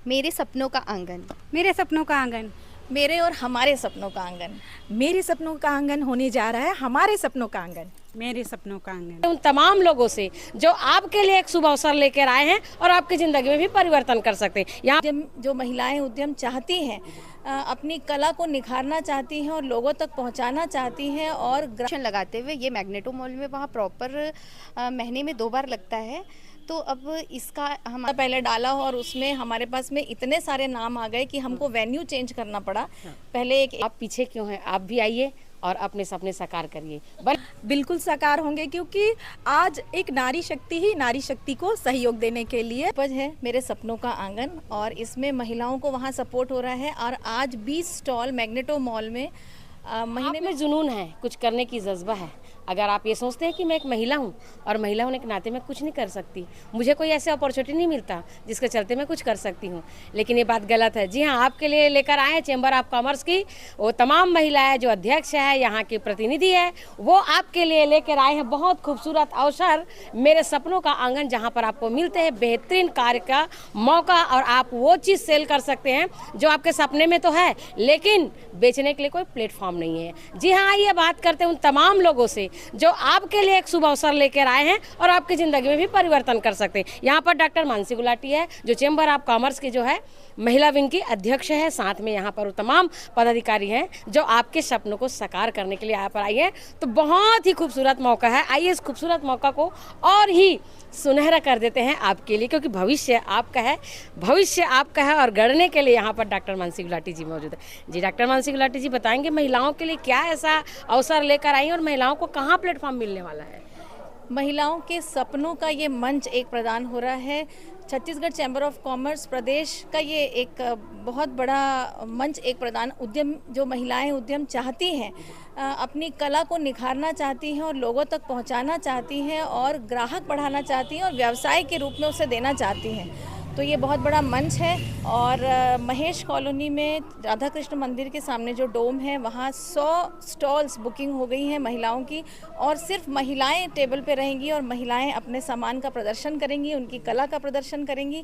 मेरे सपनों का आंगन। मेरे सपनों का आंगन। मेरे और हमारे सपनों का आंगन। मेरे सपनों का आंगन होने जा रहा है हमारे सपनों का आंगन। मेरे सपनों का आंगन। उन तमाम लोगों से जो आपके लिए एक शुभ अवसर लेकर आए हैं और आपकी ज़िंदगी में भी परिवर्तन कर सकते हैं। यहाँ जो महिलाएं उद्यम चाहती हैं, अपनी कला को निखारना चाहती हैं और लोगों तक पहुंचाना चाहती हैं और लगाते हुए ये मैग्नेटो मॉल में वहाँ प्रॉपर महीने में 2 बार लगता है। तो अब इसका हम पहले डाला और उसमें हमारे पास में इतने सारे नाम आ गए कि हमको वेन्यू चेंज करना पड़ा। पहले आप पीछे क्यों हैं? आप भी आइए और अपने सपने साकार करिए। बिल्कुल साकार होंगे, क्योंकि आज एक नारी शक्ति ही नारी शक्ति को सहयोग देने के लिए उपज है मेरे सपनों का आंगन, और इसमें महिलाओं को वहाँ सपोर्ट हो रहा है। और आज 20 स्टॉल मैग्नेटो मॉल में महीने में जुनून है, कुछ करने की जज्बा है। अगर आप ये सोचते हैं कि मैं एक महिला हूँ और महिला होने के नाते मैं कुछ नहीं कर सकती, मुझे कोई ऐसे अपॉर्चुनिटी नहीं मिलता जिसके चलते मैं कुछ कर सकती हूँ, लेकिन ये बात गलत है। जी हाँ, आपके लिए लेकर आए हैं चैम्बर ऑफ कॉमर्स की वो तमाम महिलाएं जो अध्यक्ष है, यहाँ की प्रतिनिधि है, वो आपके लिए लेकर आए हैं बहुत खूबसूरत अवसर, मेरे सपनों का आंगन, जहाँ पर आपको मिलते हैं बेहतरीन कार्य का मौका और आप वो चीज़ सेल कर सकते हैं जो आपके सपने में तो है लेकिन बेचने के लिए कोई प्लेटफॉर्म नहीं है। जी हाँ, आइए बात करते हैं उन तमाम लोगों से जो आपके लिए एक शुभ अवसर लेकर आए हैं और आपकी ज़िंदगी में भी परिवर्तन कर सकते हैं। यहाँ पर डॉक्टर मानसी गुलाटी है जो चैम्बर ऑफ कॉमर्स की जो है महिला विंग की अध्यक्ष है, साथ में यहाँ पर वो तमाम पदाधिकारी हैं जो आपके सपनों को साकार करने के लिए यहाँ पर आई है। तो बहुत ही खूबसूरत मौका है, आइए इस खूबसूरत मौका को और ही सुनहरा कर देते हैं आपके लिए, क्योंकि भविष्य आपका है, भविष्य आपका है। और गढ़ने के लिए यहाँ पर डॉक्टर मानसी गुलाटी जी मौजूद है। जी डॉक्टर मानसी गुलाटी जी, बताएंगे महिलाओं के लिए क्या ऐसा अवसर लेकर आई और महिलाओं को कहाँ प्लेटफॉर्म मिलने वाला है? महिलाओं के सपनों का ये मंच एक प्रदान हो रहा है। छत्तीसगढ़ चैम्बर ऑफ कॉमर्स प्रदेश का ये एक बहुत बड़ा मंच एक प्रदान, उद्यम जो महिलाएं उद्यम चाहती हैं, अपनी कला को निखारना चाहती हैं और लोगों तक पहुंचाना चाहती हैं और ग्राहक बढ़ाना चाहती हैं और व्यवसाय के रूप में उसे देना चाहती हैं। तो ये बहुत बड़ा मंच है। और महेश कॉलोनी में राधा कृष्ण मंदिर के सामने जो डोम है, वहाँ 100 स्टॉल्स बुकिंग हो गई हैं महिलाओं की, और सिर्फ महिलाएं टेबल पे रहेंगी और महिलाएं अपने सामान का प्रदर्शन करेंगी, उनकी कला का प्रदर्शन करेंगी।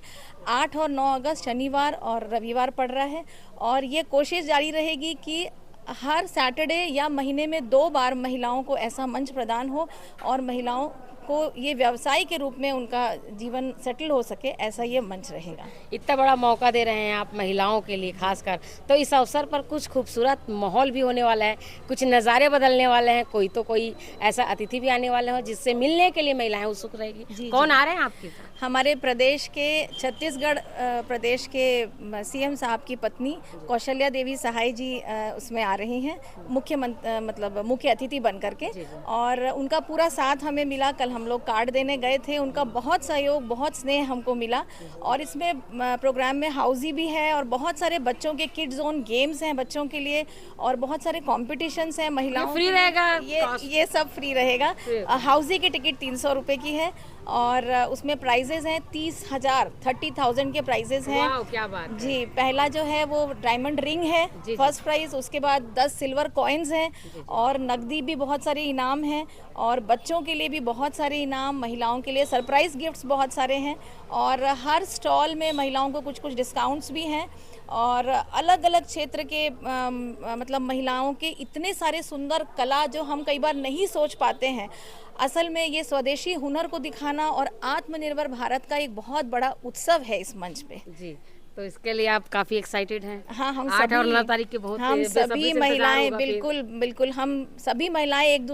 8 और 9 अगस्त शनिवार और रविवार पड़ रहा है, और ये कोशिश जारी रहेगी कि हर सैटरडे या महीने में 2 बार महिलाओं को ऐसा मंच प्रदान हो और महिलाओं को ये व्यवसाय के रूप में उनका जीवन सेटल हो सके, ऐसा ये मंच रहेगा। इतना बड़ा मौका दे रहे हैं आप महिलाओं के लिए खासकर, तो इस अवसर पर कुछ खूबसूरत माहौल भी होने वाला है, कुछ नज़ारे बदलने वाले हैं, कोई ऐसा अतिथि भी आने वाले हैं जिससे मिलने के लिए महिलाएं उत्सुक रहेगी। कौन आ रहे हैं आपके साथ? हमारे प्रदेश के, छत्तीसगढ़ प्रदेश के सीएम साहब की पत्नी कौशल्या देवी सहाय जी उसमें आ रही हैं मुख्य अतिथि बन करके, और उनका पूरा साथ हमें मिला। कल हम लोग कार्ड देने गए थे, उनका बहुत सहयोग, बहुत स्नेह हमको मिला। और इसमें प्रोग्राम में हाउजी भी है और बहुत सारे बच्चों के किड जोन गेम्स हैं बच्चों के लिए, और बहुत सारे कॉम्पिटिशन्स हैं महिलाओं। फ्री रहेगा? ये सब फ्री रहेगा। हाउजी की टिकट 300 रुपये की है, और उसमें प्राइजेज हैं 30,000 के प्राइजेज हैं। क्या बात है। जी, पहला जो है वो डायमंड रिंग है, फर्स्ट प्राइज, उसके बाद 10 सिल्वर कॉइन्स हैं, और नकदी भी बहुत सारे इनाम हैं, और बच्चों के लिए भी बहुत सारे इनाम, महिलाओं के लिए सरप्राइज गिफ्ट्स बहुत सारे हैं, और हर स्टॉल में महिलाओं को कुछ डिस्काउंट्स भी हैं। और अलग अलग क्षेत्र के महिलाओं के इतने सारे सुंदर कला जो हम कई बार नहीं सोच पाते हैं। असल में ये स्वदेशी हुनर को दिखाना और आत्मनिर्भर भारत का एक बहुत बड़ा उत्सव है इस मंच पे। जी, तो इसके लिए आप काफ़ी एक्साइटेड हैं? हाँ, हम 8 और 9 तारीख के बहुत हम सभी महिलाएं बिल्कुल हम सभी महिलाएं एक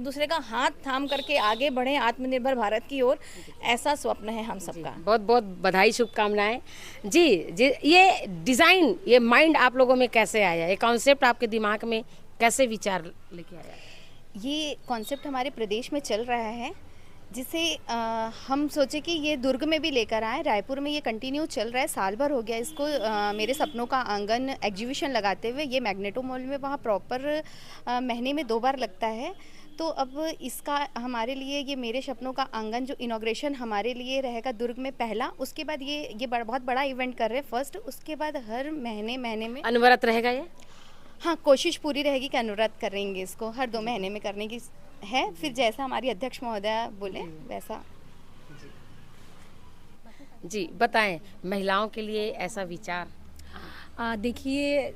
दूसरे का हाथ थाम करके आगे बढ़े आत्मनिर्भर भारत की ओर, ऐसा स्वप्न है हम सबका। बहुत बहुत बधाई, शुभकामनाएं। जी, ये डिज़ाइन, ये माइंड आप लोगों में कैसे आया? ये कॉन्सेप्ट आपके दिमाग में कैसे विचार लेके आया? ये कॉन्सेप्ट हमारे प्रदेश में चल रहा है, जिसे हम सोचे कि ये दुर्ग में भी लेकर आए। रायपुर में ये कंटिन्यू चल रहा है, साल भर हो गया इसको मेरे सपनों का आंगन एग्जीबिशन लगाते हुए। ये मैग्नेटो मॉल में वहाँ प्रॉपर महीने में 2 बार लगता है। तो अब इसका हमारे लिए ये मेरे सपनों का आंगन जो इनॉग्रेशन हमारे लिए रहेगा दुर्ग में पहला, उसके बाद ये बहुत बड़ा इवेंट कर रहे हैं फर्स्ट, उसके बाद हर महीने में अनवरत रहेगा ये? हाँ, कोशिश पूरी रहेगी कि अनुरोध करेंगे इसको हर 2 महीने में करने की है। फिर जैसा हमारी अध्यक्ष महोदया बोले वैसा। जी बताएं, महिलाओं के लिए ऐसा विचार। देखिए,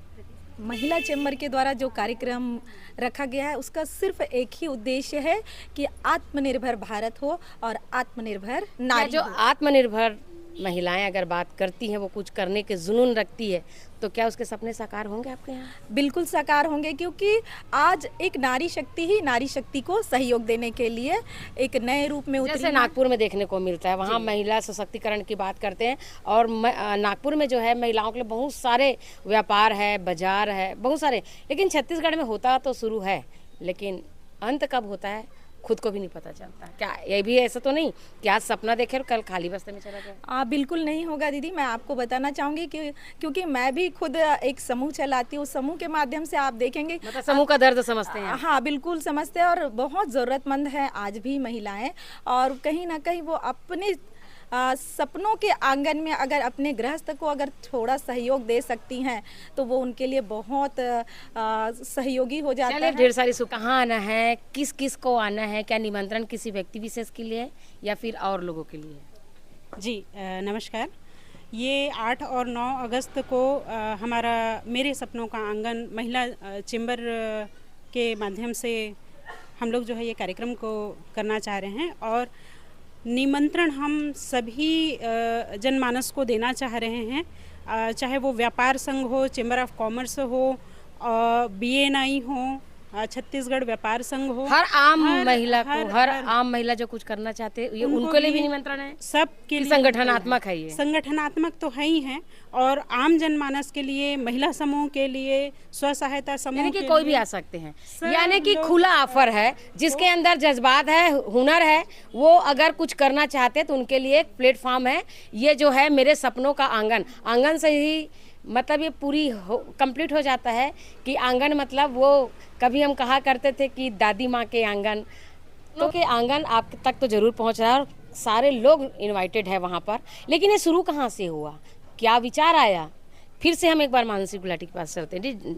महिला चैम्बर के द्वारा जो कार्यक्रम रखा गया है उसका सिर्फ एक ही उद्देश्य है कि आत्मनिर्भर भारत हो और आत्मनिर्भर क्या नारी जो हो। आत्मनिर्भर महिलाएं अगर बात करती हैं, वो कुछ करने के जुनून रखती है, तो क्या उसके सपने साकार होंगे आपके यहाँ? बिल्कुल साकार होंगे, क्योंकि आज एक नारी शक्ति ही नारी शक्ति को सहयोग देने के लिए एक नए रूप में उतरी जैसे है। नागपुर में देखने को मिलता है, वहाँ महिला सशक्तिकरण की बात करते हैं और नागपुर में जो है महिलाओं के लिए बहुत सारे व्यापार है, बाजार है, बहुत सारे। लेकिन छत्तीसगढ़ में होता तो शुरू है, लेकिन अंत कब होता है खुद को भी नहीं पता चलता। क्या ये भी ऐसा तो नहीं कि आज सपना देखे और कल खाली बस्ते में चला गया? बिल्कुल नहीं होगा दीदी। मैं आपको बताना चाहूँगी कि क्योंकि मैं भी खुद एक समूह चलाती हूँ। समूह के माध्यम से आप देखेंगे, मतलब समूह का दर्द समझते हैं आप? हाँ बिल्कुल समझते हैं, और बहुत ज़रूरतमंद है आज भी महिलाएं। और कहीं ना कहीं वो अपने सपनों के आंगन में अगर अपने गृहस्थ को अगर थोड़ा सहयोग दे सकती हैं तो वो उनके लिए बहुत सहयोगी हो जाता चलिए, है। ढेर सारी कहाँ आना है, किस किस को आना है, क्या निमंत्रण किसी व्यक्ति विशेष के लिए है या फिर और लोगों के लिए है? जी नमस्कार। ये 8 और 9 अगस्त को हमारा मेरे सपनों का आंगन महिला चैम्बर के माध्यम से हम लोग जो है ये कार्यक्रम को करना चाह रहे हैं, और निमंत्रण हम सभी जनमानस को देना चाह रहे हैं, चाहे वो व्यापार संघ हो, चैम्बर ऑफ कॉमर्स हो, BNI हो, छत्तीसगढ़ व्यापार संघ हो, हर आम महिला को, हर आम महिला जो कुछ करना चाहते हैं, ये उनको लिए भी निमंत्रण है। सब के लिए संगठनात्मक है ये। संगठनात्मक तो है ही है, और आम जनमानस के लिए, महिला समूह के लिए, स्व सहायता समूह यानी के कि कोई भी लिए आ सकते हैं, सब यानी कि लोग- खुला ऑफर है। जिसके अंदर जज्बात है, हुनर है, वो अगर कुछ करना चाहते हैं तो उनके लिए एक प्लेटफॉर्म है। ये जो है मेरे सपनों का आंगन, आंगन से ही मतलब ये पूरी कंप्लीट हो जाता है कि आंगन मतलब वो कभी हम कहा करते थे कि दादी माँ के आंगन, तो के आंगन आप तक तो जरूर पहुँच रहा है और सारे लोग इनवाइटेड है वहाँ पर। लेकिन ये शुरू कहाँ से हुआ, क्या विचार आया? फिर से हम एक बार मानसी गुलाटी के पास चलते हैं।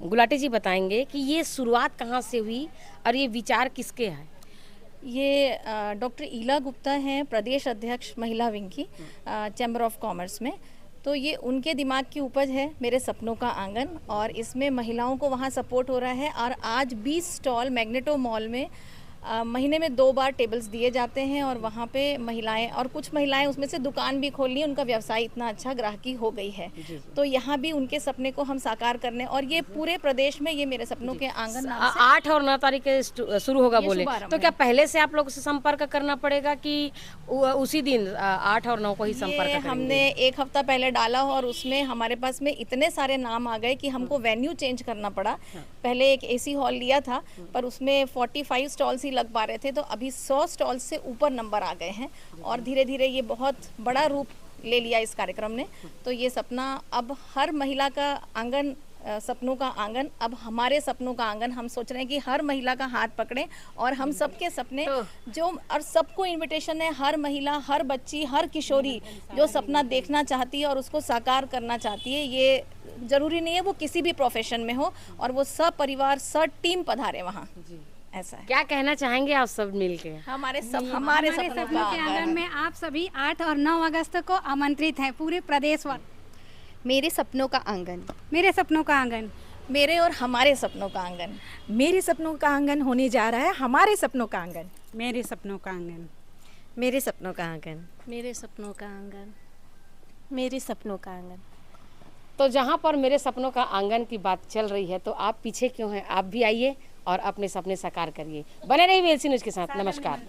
गुलाटी जी बताएंगे कि ये शुरुआत कहाँ से हुई और ये विचार किसके है? ये डॉक्टर ईला गुप्ता हैं, प्रदेश अध्यक्ष महिला विंग की चैम्बर ऑफ कॉमर्स में। तो ये उनके दिमाग की उपज है मेरे सपनों का आंगन, और इसमें महिलाओं को वहाँ सपोर्ट हो रहा है। और आज 20 स्टॉल मैग्नेटो मॉल में महीने में 2 बार टेबल्स दिए जाते हैं, और वहाँ पे महिलाएं, और कुछ महिलाएं उसमें से दुकान भी खोल ली, उनका व्यवसाय इतना अच्छा ग्राहकी हो गई है। तो यहाँ भी उनके सपने को हम साकार करने, और ये पूरे प्रदेश में ये मेरे सपनों के आंगन नाम से 8 और 9 तारीख के शुरू होगा ये बोले, शुभारंभ तो क्या पहले से आप लोग से संपर्क करना पड़ेगा कि उसी दिन 8 और 9 को ही संपर्क ये करेंगे? हमने 1 हफ्ता पहले डाला, और उसमें हमारे पास में इतने सारे नाम आ गए कि हमको वेन्यू चेंज करना पड़ा। पहले एक AC हॉल लिया था, पर उसमें 45 स्टॉल्स ही लग पा रहे थे, तो अभी 100 स्टॉल्स से ऊपर नंबर आ गए हैं, और धीरे धीरे ये बहुत बड़ा रूप ले लिया इस कार्यक्रम ने। तो ये सपना अब हर महिला का आंगन, सपनों का आंगन, अब हमारे सपनों का आंगन। हम सोच रहे हैं कि हर महिला का हाथ पकड़ें और हम सबके सपने जो, और सबको इनविटेशन है, हर महिला, हर बच्ची, हर किशोरी जो सपना देखना चाहती है और उसको साकार करना चाहती है, ये जरूरी नहीं है वो किसी भी प्रोफेशन में हो, और वो सब परिवार, सब टीम पधारे वहाँ। ऐसा है। क्या कहना चाहेंगे आप सब मिलके? हमारे हमारे सपनों सपनों का के आंगन आंगन में आप सभी 8 और 9 अगस्त को आमंत्रित हैं, पूरे प्रदेश वाले। मेरे सपनों का आंगन, मेरे सपनों का आंगन, मेरे और हमारे सपनों का आंगन। मेरे सपनों का आंगन होने जा रहा है हमारे सपनों का आंगन। मेरे सपनों का आंगन, मेरे सपनों का आंगन, मेरे सपनों का आंगन, मेरे सपनों का आंगन। तो जहाँ पर मेरे सपनों का आंगन की बात चल रही है, तो आप पीछे क्यों हैं? आप भी आइए और अपने सपने साकार करिए। बने रहिए VLC न्यूज़ के साथ। नमस्कार।